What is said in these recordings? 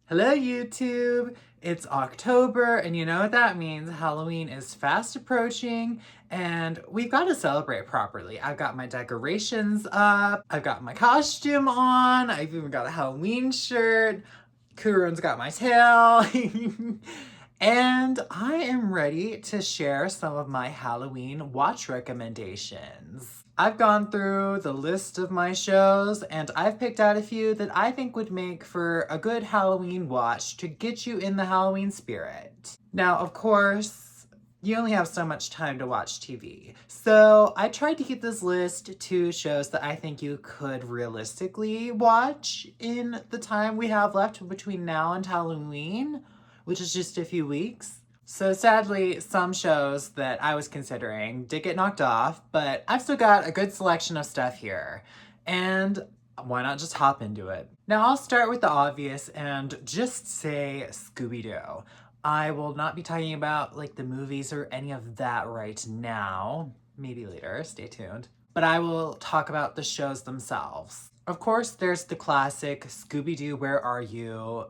Hello, YouTube! It's October, and you know what that means. Halloween is fast approaching, and we've got to celebrate properly. I've got my decorations up, I've got my costume on, I've even got a Halloween shirt, Kurun's got my tail, and I am ready to share some of my Halloween watch recommendations. I've gone through the list of my shows and I've picked out a few that I think would make for a good Halloween watch to get you in the Halloween spirit. Now, of course, you only have so much time to watch TV. So I tried to keep this list to shows that I think you could realistically watch in the time we have left between now and Halloween, which is just a few weeks. So sadly, some shows that I was considering did get knocked off, but I've still got a good selection of stuff here. And why not just hop into it? Now I'll start with the obvious and just say Scooby Doo. I will not be talking about like the movies or any of that right now. Maybe later, stay tuned. But I will talk about the shows themselves. Of course, there's the classic Scooby Doo, Where Are You?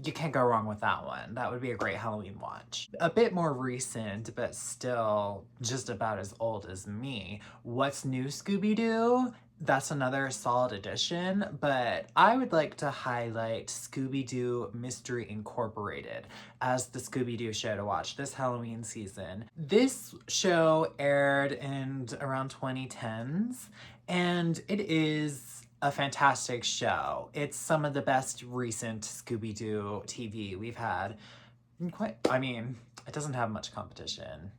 You can't go wrong with that one. That would be a great Halloween watch. A bit more recent, but still just about as old as me. What's New, Scooby Doo? That's another solid addition, but I would like to highlight Scooby Doo Mystery Incorporated as the Scooby Doo show to watch this Halloween season. This show aired in around 2010s, and it is a fantastic show. It's some of the best recent Scooby-Doo TV we've had. It doesn't have much competition.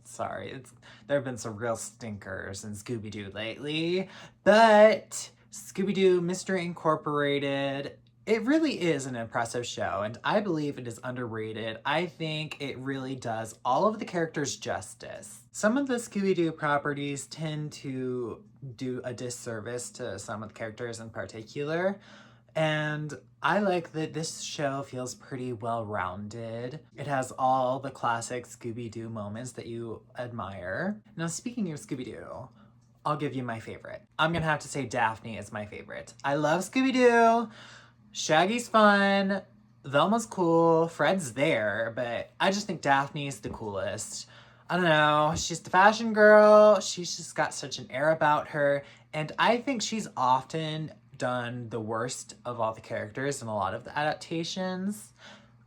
Sorry, there have been some real stinkers in Scooby-Doo lately, but Scooby-Doo Mystery Incorporated, it really is an impressive show, and I believe it is underrated. I think it really does all of the characters justice. Some of the Scooby-Doo properties tend to do a disservice to some of the characters in particular, and I like that this show feels pretty well-rounded. It has all the classic Scooby-Doo moments that you admire. Now, speaking of Scooby-Doo, I'll give you my favorite. I'm gonna have to say Daphne is my favorite. I love Scooby-Doo. Shaggy's fun. Velma's cool. Fred's there, but I just think Daphne's the coolest. I don't know, she's the fashion girl. She's just got such an air about her, and I think she's often done the worst of all the characters in a lot of the adaptations.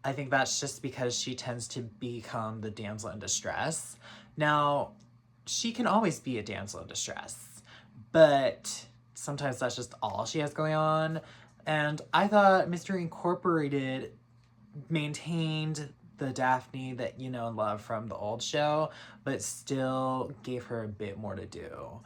I think that's just because she tends to become the damsel in distress. Now, she can always be a damsel in distress, but sometimes that's just all she has going on. And I thought Mystery Incorporated maintained the Daphne that you know and love from the old show, but still gave her a bit more to do.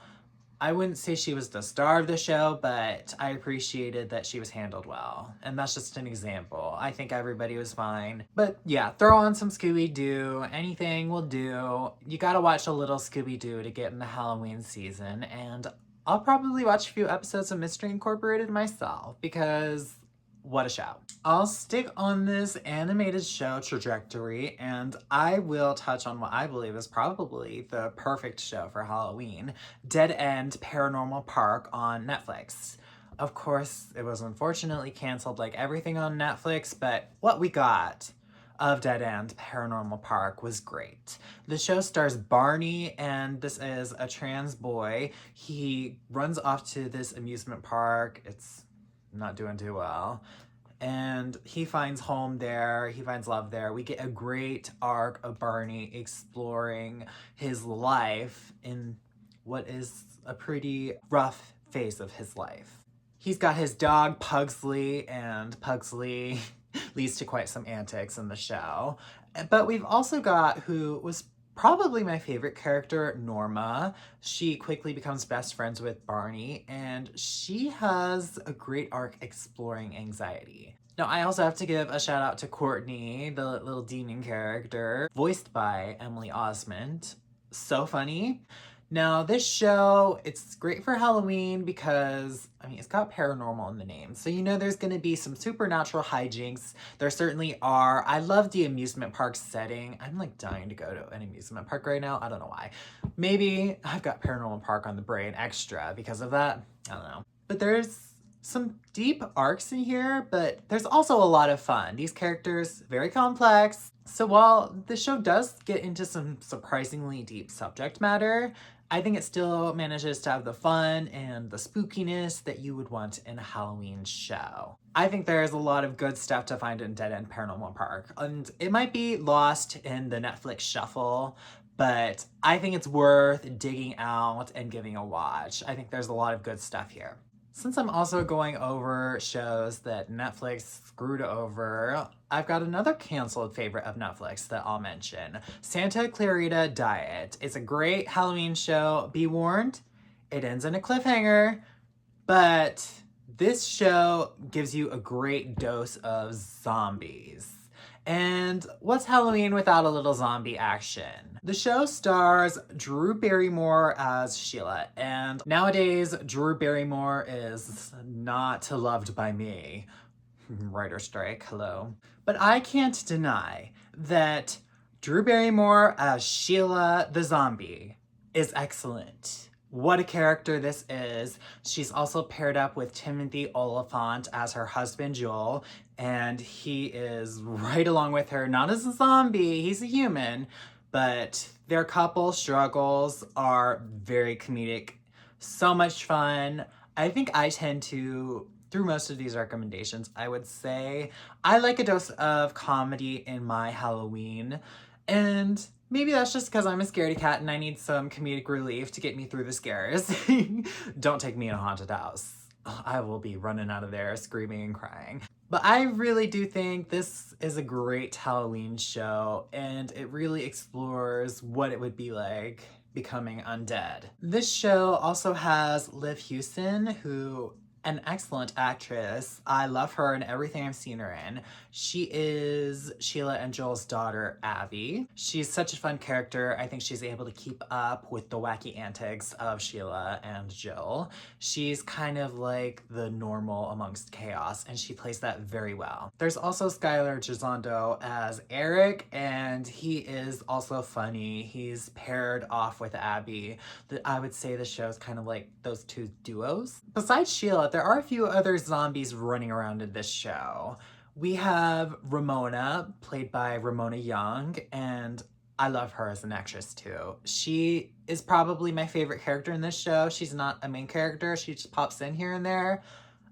I wouldn't say she was the star of the show, but I appreciated that she was handled well. And that's just an example. I think everybody was fine. But yeah, throw on some Scooby-Doo. Anything will do. You gotta watch a little Scooby-Doo to get in the Halloween season. And I'll probably watch a few episodes of Mystery Incorporated myself because what a show. I'll stick on this animated show trajectory and I will touch on what I believe is probably the perfect show for Halloween, Dead End Paranormal Park on Netflix. Of course, it was unfortunately canceled like everything on Netflix, but what we got of Dead End Paranormal Park was great. The show stars Barney, and this is a trans boy. He runs off to this amusement park. It's not doing too well. And he finds home there, he finds love there. We get a great arc of Barney exploring his life in what is a pretty rough phase of his life. He's got his dog Pugsley, and Pugsley leads to quite some antics in the show. But we've also got who was probably my favorite character, Norma. She quickly becomes best friends with Barney, and she has a great arc exploring anxiety. Now, I also have to give a shout out to Courtney, the little demon character, voiced by Emily Osment. So funny. Now, this show, it's great for Halloween because, it's got paranormal in the name. So you know there's going to be some supernatural hijinks. There certainly are. I love the amusement park setting. I'm like dying to go to an amusement park right now. I don't know why. Maybe I've got Paranormal Park on the brain extra because of that. I don't know. But there's some deep arcs in here, but there's also a lot of fun. These characters, very complex. So while the show does get into some surprisingly deep subject matter, I think it still manages to have the fun and the spookiness that you would want in a Halloween show. I think there's a lot of good stuff to find in Dead End Paranormal Park, and it might be lost in the Netflix shuffle, but I think it's worth digging out and giving a watch. I think there's a lot of good stuff here. Since I'm also going over shows that Netflix screwed over, I've got another canceled favorite of Netflix that I'll mention. Santa Clarita Diet. It's a great Halloween show. Be warned, it ends in a cliffhanger, but this show gives you a great dose of zombies. And what's Halloween without a little zombie action? The show stars Drew Barrymore as Sheila, and nowadays Drew Barrymore is not loved by me. Writer strike, hello. But I can't deny that Drew Barrymore as Sheila the zombie is excellent. What a character this is. She's also paired up with Timothy Oliphant as her husband Joel, and he is right along with her, not as a zombie, he's a human, but their couple struggles are very comedic. So much fun. I think I tend to, through most of these recommendations, I would say I like a dose of comedy in my Halloween, and maybe that's just because I'm a scaredy cat and I need some comedic relief to get me through the scares. Don't take me in a haunted house. I will be running out of there screaming and crying. But I really do think this is a great Halloween show, and it really explores what it would be like becoming undead. This show also has Liv Houston, who an excellent actress. I love her in everything I've seen her in. She is Sheila and Joel's daughter, Abby. She's such a fun character. I think she's able to keep up with the wacky antics of Sheila and Joel. She's kind of like the normal amongst chaos, and she plays that very well. There's also Skylar Gisondo as Eric, and he is also funny. He's paired off with Abby. I would say the show's kind of like those two duos. Besides Sheila, there are a few other zombies running around in this show. We have Ramona, played by Ramona Young, and I love her as an actress too. She is probably my favorite character in this show. She's not a main character, she just pops in here and there.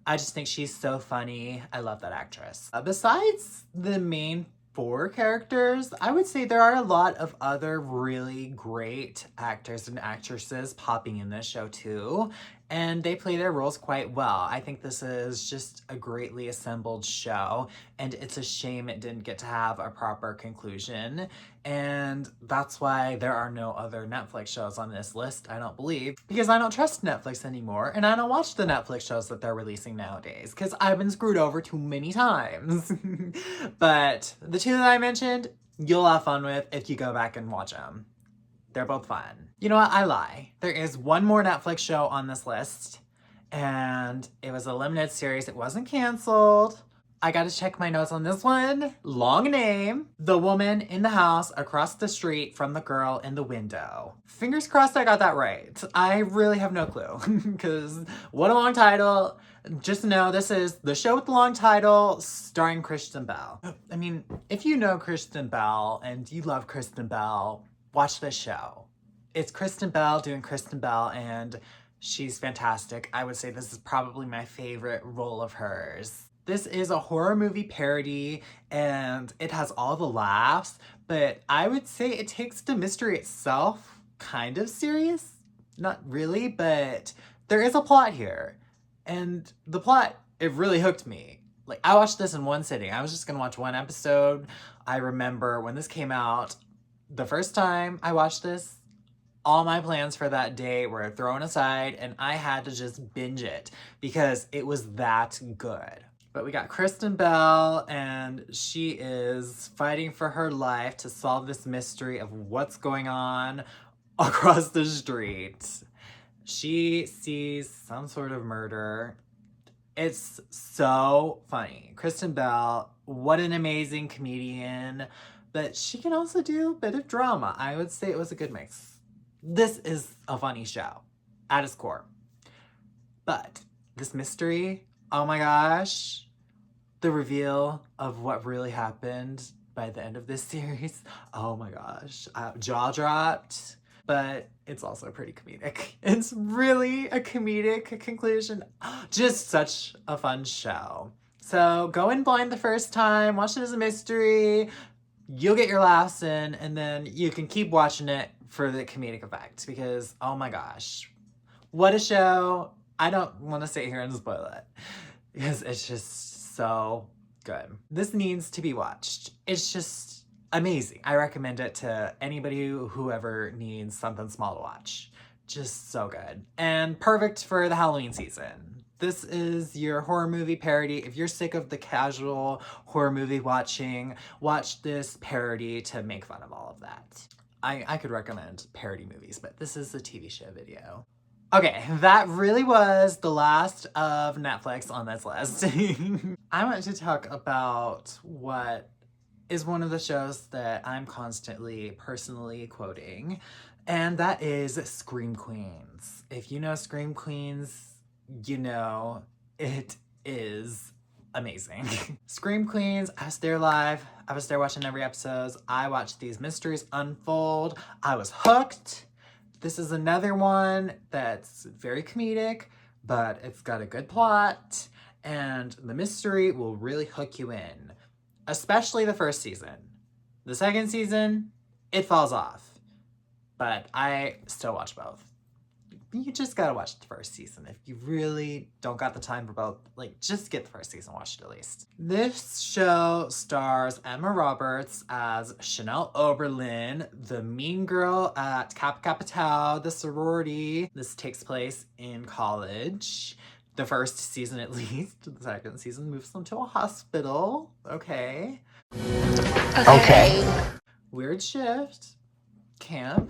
I just think she's so funny. I love that actress. Besides the main four characters, I would say there are a lot of other really great actors and actresses popping in this show too, and they play their roles quite well. I think this is just a greatly assembled show, and it's a shame it didn't get to have a proper conclusion, and that's why there are no other Netflix shows on this list, I don't believe, because I don't trust Netflix anymore, and I don't watch the Netflix shows that they're releasing nowadays, because I've been screwed over too many times. But the two that I mentioned, you'll have fun with if you go back and watch them. They're both fun. You know what? I lie. There is one more Netflix show on this list, and it was a limited series. It wasn't canceled. I gotta check my notes on this one. Long name. The woman in the house across the street from the girl in the window. Fingers crossed I got that right. I really have no clue, because what a long title. Just know this is the show with the long title starring Kristen Bell. I mean, if you know Kristen Bell and you love Kristen Bell, watch this show. It's Kristen Bell doing Kristen Bell, and she's fantastic. I would say this is probably my favorite role of hers. This is a horror movie parody, and it has all the laughs, but I would say it takes the mystery itself kind of serious. Not really, but there is a plot here. And the plot, it really hooked me. Like, I watched this in one sitting. I was just gonna watch one episode. I remember when this came out, the first time I watched this, all my plans for that day were thrown aside, and I had to just binge it because it was that good. But we got Kristen Bell, and she is fighting for her life to solve this mystery of what's going on across the street. She sees some sort of murder. It's so funny. Kristen Bell, what an amazing comedian, but she can also do a bit of drama. I would say it was a good mix. This is a funny show at its core. But this mystery, Oh my gosh. The reveal of what really happened by the end of this series. Oh my gosh. Jaw dropped. But it's also pretty comedic. It's really a comedic conclusion. Just such a fun show. So go in blind the first time, watch it as a mystery. You'll get your laughs in, and then you can keep watching it for the comedic effect because, oh my gosh, what a show. I don't want to sit here and spoil it because it's just so good. This needs to be watched. It's just amazing. I recommend it to anybody whoever needs something small to watch. Just so good. And perfect for the Halloween season. This is your horror movie parody. If you're sick of the casual horror movie watching, watch this parody to make fun of all of that. I could recommend parody movies, but this is a TV show video. Okay, that really was the last of Netflix on this list. I want to talk about what is one of the shows that I'm constantly personally quoting, and that is Scream Queens. If you know Scream Queens, you know it is amazing. Scream Queens, I was there live. I was there watching every episode. I watched these mysteries unfold. I was hooked. This is another one that's very comedic, but it's got a good plot, and the mystery will really hook you in, especially the first season. The second season, it falls off, but I still watch both. You just gotta watch the first season. If you really don't got the time for both, like, just get the first season watched at least. This show stars Emma Roberts as Chanel Oberlin, the mean girl at Kappa Kappa Tau, the sorority. This takes place in college. The first season at least. The second season moves them to a hospital. Okay. Okay. Weird shift. Camp.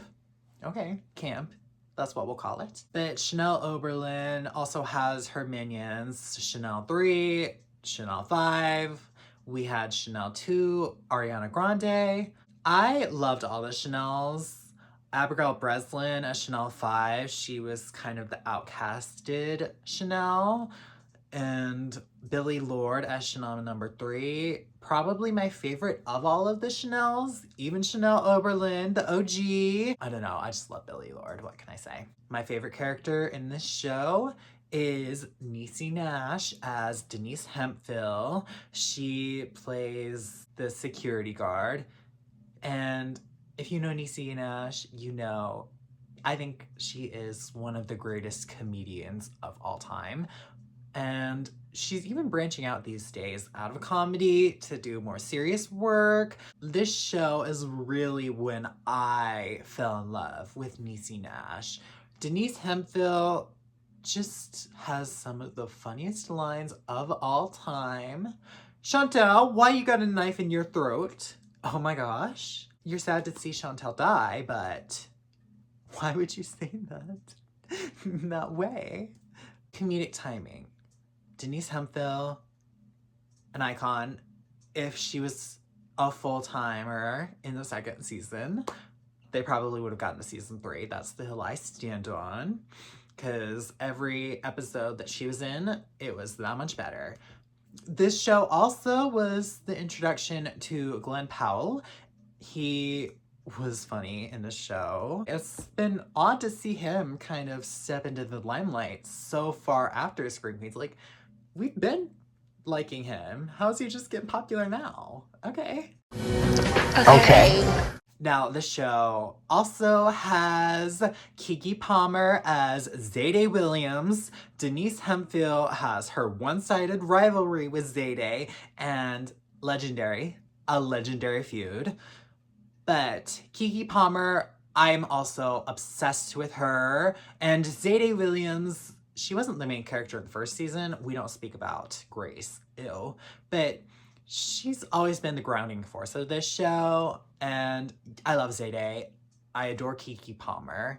Okay, camp. That's what we'll call it. But Chanel Oberlin also has her minions, Chanel 3, Chanel 5. We had Chanel 2, Ariana Grande. I loved all the Chanels. Abigail Breslin as Chanel 5. She was kind of the outcasted Chanel. And Billie Lourd as Chanel number 3. Probably my favorite of all of the Chanels. Even Chanel Oberlin, the OG. I don't know, I just love Billie Lourd, what can I say? My favorite character in this show is Niecy Nash as Denise Hemphill. She plays the security guard. And if you know Niecy Nash, you know, I think she is one of the greatest comedians of all time. And she's even branching out these days out of comedy to do more serious work. This show is really when I fell in love with Niecy Nash. Denise Hemphill just has some of the funniest lines of all time. Chantal, why you got a knife in your throat? Oh my gosh. You're sad to see Chantal die, but why would you say that in that way? Comedic timing. Denise Hemphill, an icon. If she was a full-timer in the second season, they probably would have gotten to season 3. That's the hill I stand on. Because every episode that she was in, it was that much better. This show also was the introduction to Glenn Powell. He was funny in the show. It's been odd to see him kind of step into the limelight so far after Scream Queens. Like, we've been liking him. How's he just getting popular now? Okay. Now, the show also has Kiki Palmer as Zayday Williams. Denise Hemphill has her one-sided rivalry with Zayday, and a legendary feud. But Kiki Palmer, I'm also obsessed with her. And Zayday Williams, she wasn't the main character in the first season. We don't speak about Grace, ew. But she's always been the grounding force of this show. And I love Zayday. I adore Kiki Palmer.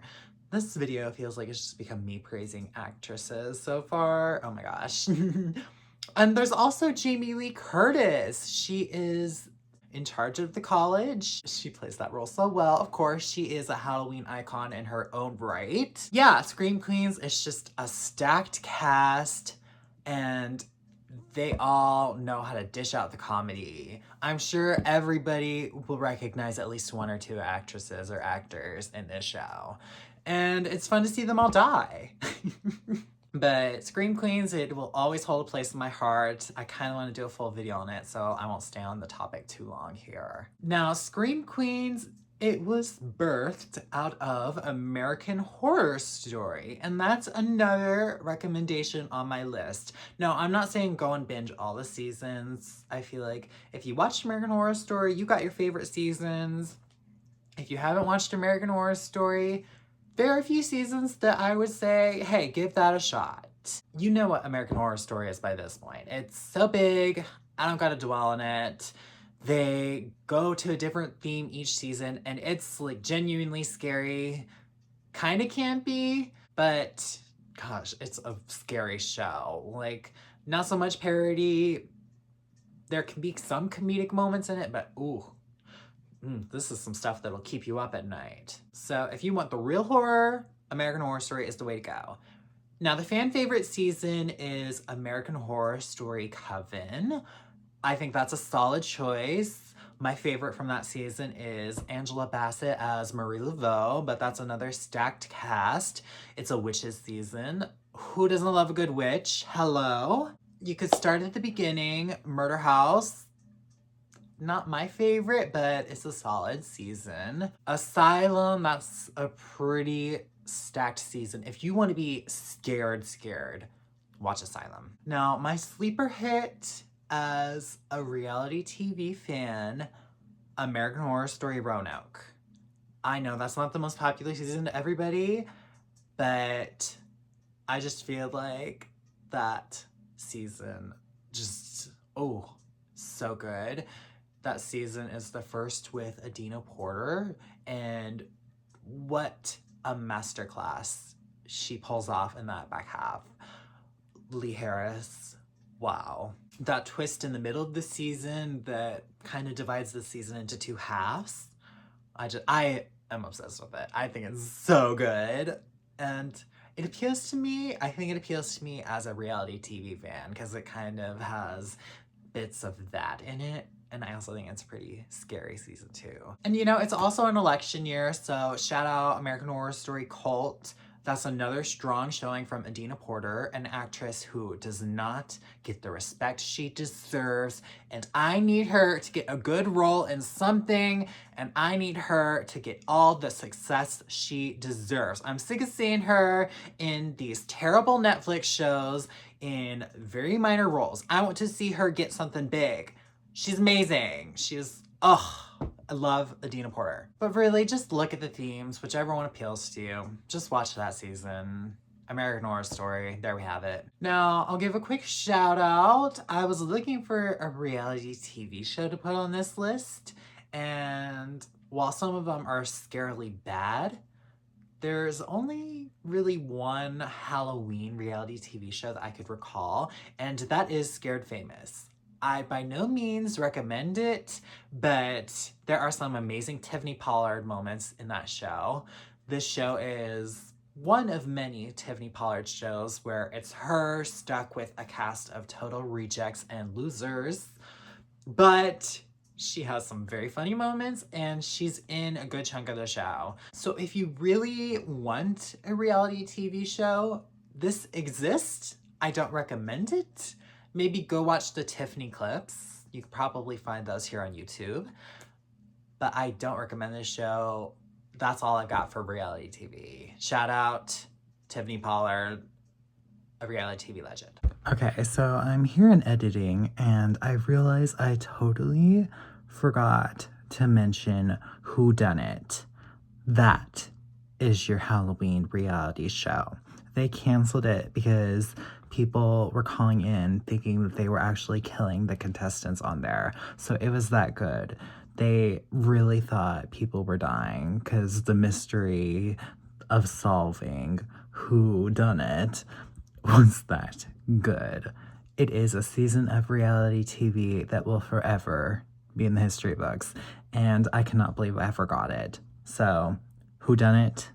This video feels like it's just become me praising actresses so far. Oh my gosh. And there's also Jamie Lee Curtis. She is in charge of the college. She plays that role so well. Of course, she is a Halloween icon in her own right. Yeah, Scream Queens is just a stacked cast, and they all know how to dish out the comedy. I'm sure everybody will recognize at least one or two actresses or actors in this show. And it's fun to see them all die. But Scream Queens, it will always hold a place in my heart. I kind of want to do a full video on it, so I won't stay on the topic too long here. Now, Scream Queens, it was birthed out of American Horror Story, and that's another recommendation on my list. No, I'm not saying go and binge all the seasons. I feel like if you watched American Horror Story, you got your favorite seasons. If you haven't watched American Horror Story, there are a few seasons that I would say, hey, give that a shot. You know what American Horror Story is by this point. It's so big, I don't gotta dwell on it. They go to a different theme each season, and it's like genuinely scary, kind of campy, but gosh, it's a scary show. Like, not so much parody. There can be some comedic moments in it, but ooh, this is some stuff that'll keep you up at night. So if you want the real horror, American Horror Story is the way to go. Now, the fan favorite season is American Horror Story Coven. I think that's a solid choice. My favorite from that season is Angela Bassett as Marie Laveau, but that's another stacked cast. It's a witches season. Who doesn't love a good witch? Hello. You could start at the beginning. Murder House. Not my favorite, but it's a solid season. Asylum, that's a pretty stacked season. If you want to be scared, watch Asylum. Now, my sleeper hit as a reality TV fan, American Horror Story Roanoke. I know that's not the most popular season to everybody, but I just feel like that season just, oh, so good. That season is the first with Adina Porter, and what a masterclass she pulls off in that back half. Lee Harris, wow. That twist in the middle of the season that kind of divides the season into two halves. I am obsessed with it. I think it's so good. And it appeals to me, I think it appeals to me as a reality TV fan because it kind of has bits of that in it. And I also think it's a pretty scary season too. And you know, it's also an election year, so shout out American Horror Story Cult. That's another strong showing from Adina Porter, an actress who does not get the respect she deserves. And I need her to get a good role in something, and I need her to get all the success she deserves. I'm sick of seeing her in these terrible Netflix shows in very minor roles. I want to see her get something big. She's amazing. I love Adina Porter. But really, just look at the themes, whichever one appeals to you. Just watch that season. American Horror Story, there we have it. Now, I'll give a quick shout out. I was looking for a reality TV show to put on this list, and while some of them are scarily bad, there's only really one Halloween reality TV show that I could recall, and that is Scared Famous. I by no means recommend it, but there are some amazing Tiffany Pollard moments in that show. This show is one of many Tiffany Pollard shows where it's her stuck with a cast of total rejects and losers, but she has some very funny moments and she's in a good chunk of the show. So if you really want a reality TV show, this exists. I don't recommend it. Maybe go watch the Tiffany clips. You can probably find those here on YouTube. But I don't recommend this show. That's all I got for reality TV. Shout out Tiffany Pollard, a reality TV legend. Okay, so I'm here in editing and I realize I totally forgot to mention Whodunnit. That is your Halloween reality show. They canceled it because people were calling in thinking that they were actually killing the contestants on there. So it was that good. They really thought people were dying because the mystery of solving Whodunnit was that good. It is a season of reality TV that will forever be in the history books, and I cannot believe I forgot it. So, Whodunnit,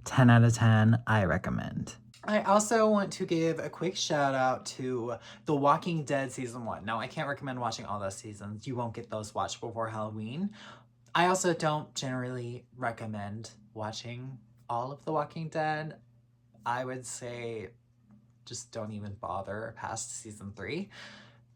10 out of 10, I recommend. I also want to give a quick shout out to The Walking Dead Season 1. Now, I can't recommend watching all those seasons. You won't get those watched before Halloween. I also don't generally recommend watching all of The Walking Dead. I would say just don't even bother past season 3.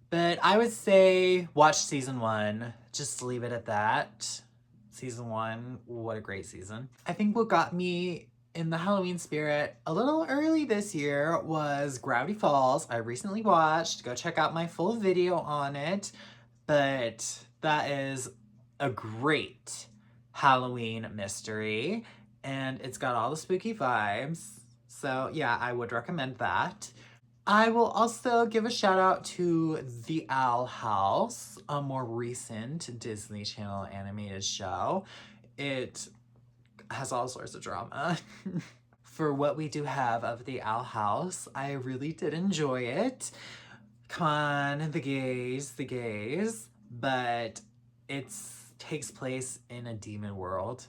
But I would say watch season 1. Just leave it at that. Season 1, what a great season. I think what got me in the Halloween spirit a little early this year was Gravity Falls. I recently watched. Go check out my full video on it. But that is a great Halloween mystery. And it's got all the spooky vibes. So yeah, I would recommend that. I will also give a shout out to The Owl House, a more recent Disney Channel animated show. It has all sorts of drama. For what we do have of The Owl House, I really did enjoy it. Come on, the gays. But it takes place in a demon world.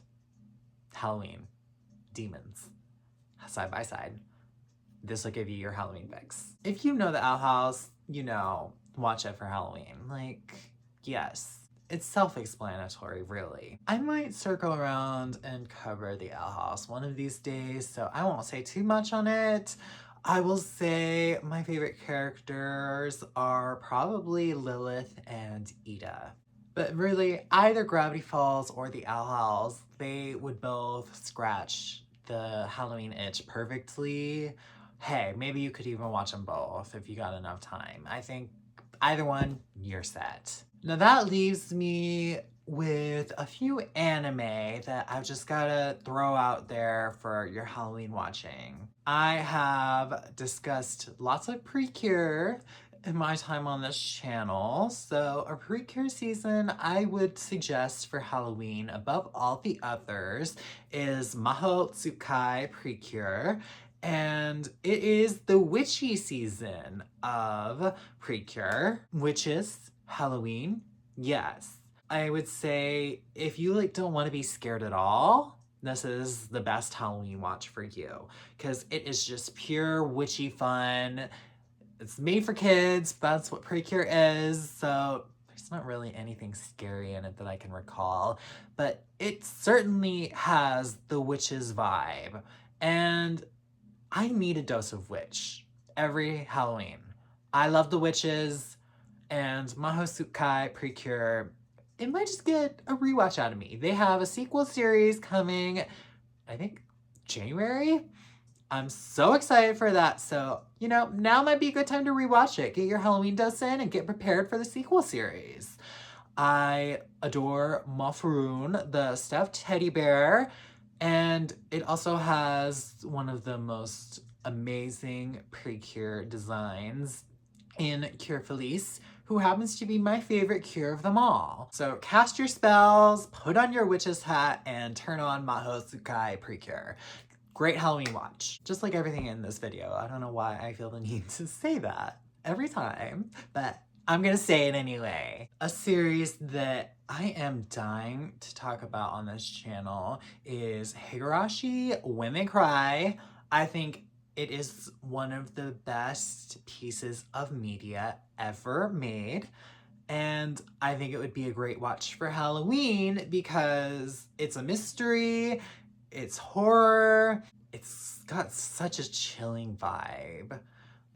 Halloween. Demons. Side by side. This will give you your Halloween fix. If you know the Owl House, you know, watch it for Halloween. Like, yes. It's self-explanatory, really. I might circle around and cover the Owl House one of these days, so I won't say too much on it. I will say my favorite characters are probably Lilith and Ida. But really, either Gravity Falls or the Owl House, they would both scratch the Halloween itch perfectly. Hey, maybe you could even watch them both if you got enough time. I think either one, you're set. Now that leaves me with a few anime that I've just gotta throw out there for your Halloween watching. I have discussed lots of Precure in my time on this channel, so a Precure season I would suggest for Halloween above all the others is Mahoutsukai Precure. And it is the witchy season of Precure, witches, Halloween, yes. I would say if you don't want to be scared at all, this is the best Halloween watch for you because it is just pure witchy fun. It's made for kids. That's what Precure is. So there's not really anything scary in it that I can recall, but it certainly has the witch's vibe. And I need a dose of witch every Halloween. I love the witches, and Mahoutsukai Precure, it might just get a rewatch out of me. They have a sequel series coming, I think, January? I'm so excited for that. So, now might be a good time to rewatch it. Get your Halloween dose in and get prepared for the sequel series. I adore Mafaroon, the stuffed teddy bear. And it also has one of the most amazing Precure designs in Cure Felice, who happens to be my favorite cure of them all. So cast your spells, put on your witch's hat, and turn on Mahoutsukai Precure. Great Halloween watch. Just like everything in this video. I don't know why I feel the need to say that every time, but I'm gonna say it anyway. A series that I am dying to talk about on this channel is Higurashi When They Cry. I think it is one of the best pieces of media ever made. And I think it would be a great watch for Halloween because it's a mystery, it's horror, it's got such a chilling vibe.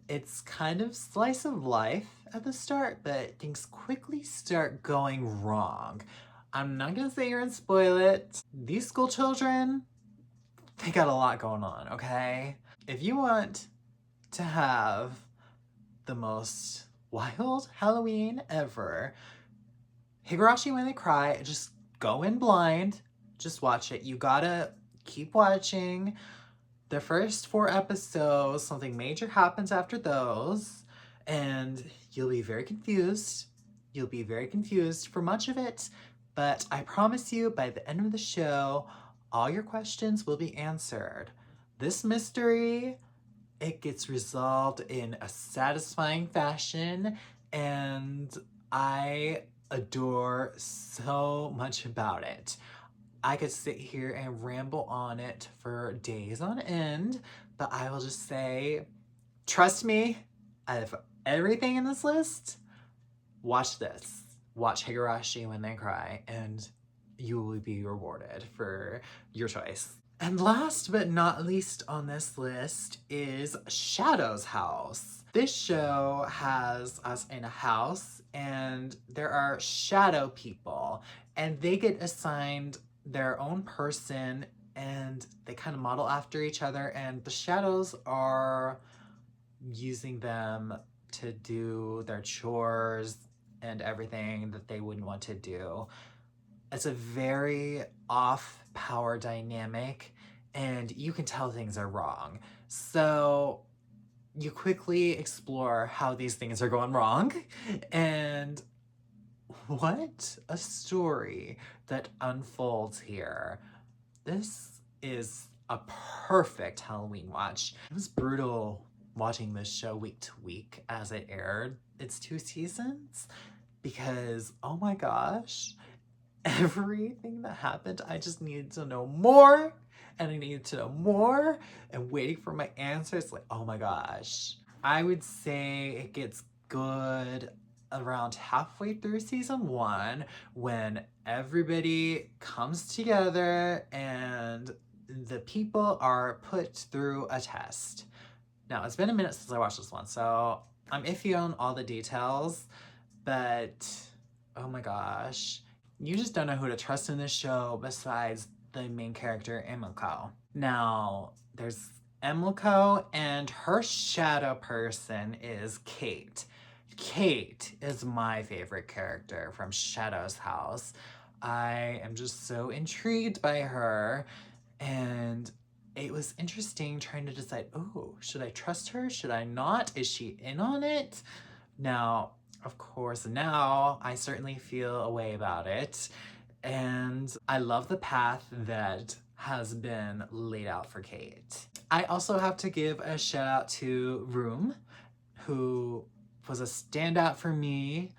It's kind of slice of life at the start, but things quickly start going wrong. I'm not gonna say you're and spoil it. These school children, they got a lot going on, okay? If you want to have the most wild Halloween ever, Higurashi When They Cry, just go in blind, just watch it. You gotta keep watching. The first 4 episodes, something major happens after those, and you'll be very confused. You'll be very confused for much of it, but I promise you, by the end of the show, all your questions will be answered. This mystery, it gets resolved in a satisfying fashion, and I adore so much about it. I could sit here and ramble on it for days on end, But I will just say, trust me, out of everything in this list, watch this. Watch Higurashi When They Cry, and you will be rewarded for your choice. And last but not least on this list is Shadow's House. This show has us in a house, and there are shadow people, and they get assigned their own person, and they kind of model after each other, and the shadows are using them to do their chores and everything that they wouldn't want to do. It's a very off power dynamic, and you can tell things are wrong. So you quickly explore how these things are going wrong, and what a story that unfolds here. This is a perfect Halloween watch. It was brutal watching this show week to week as it aired. It's 2 seasons because, oh my gosh, everything that happened, I just needed to know more, and I needed to know more, and waiting for my answers, like, oh my gosh. I would say it gets good around halfway through season 1 when everybody comes together and the people are put through a test. Now, it's been a minute since I watched this one, so I'm iffy on all the details, but oh my gosh. You just don't know who to trust in this show besides the main character, Emiko. Now, there's Emiko, and her shadow person is Kate. Kate is my favorite character from Shadow's House. I am just so intrigued by her, and it was interesting trying to decide, oh, should I trust her? Should I not? Is she in on it? Now, of course, now I certainly feel a way about it. And I love the path that has been laid out for Kate. I also have to give a shout out to Room, who was a standout for me.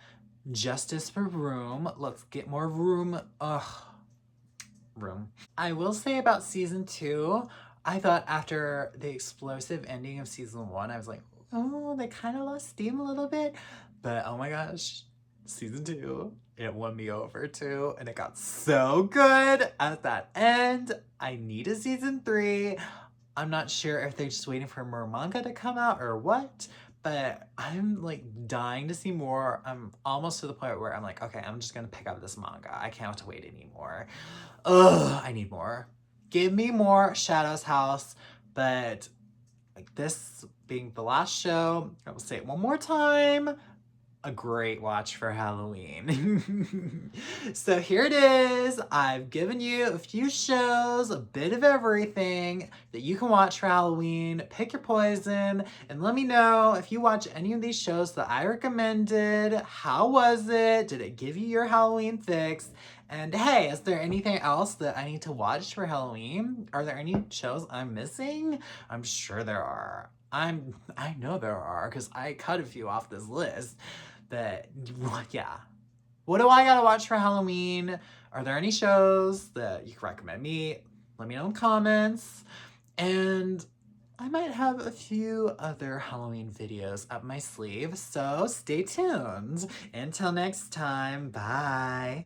Justice for Room. Let's get more Room. Ugh. Room. I will say about season 2, I thought after the explosive ending of season 1, I was like, oh, they kind of lost steam a little bit. But oh my gosh, season 2, it won me over too, and it got so good at that end. I need a season 3. I'm not sure if they're just waiting for more manga to come out or what, but I'm like dying to see more. I'm almost to the point where I'm like, okay, I'm just gonna pick up this manga. I can't have to wait anymore. Ugh, I need more. Give me more Shadow's House, but like this being the last show, I will say it one more time, a great watch for Halloween. So here it is. I've given you a few shows, a bit of everything that you can watch for Halloween. Pick your poison and let me know if you watch any of these shows that I recommended. How was it? Did it give you your Halloween fix? And hey, is there anything else that I need to watch for Halloween? Are there any shows I'm missing? I'm sure there are. I know there are, because I cut a few off this list. But yeah, what do I gotta watch for Halloween? Are there any shows that you can recommend me? Let me know in comments. And I might have a few other Halloween videos up my sleeve, so stay tuned. Until next time, bye.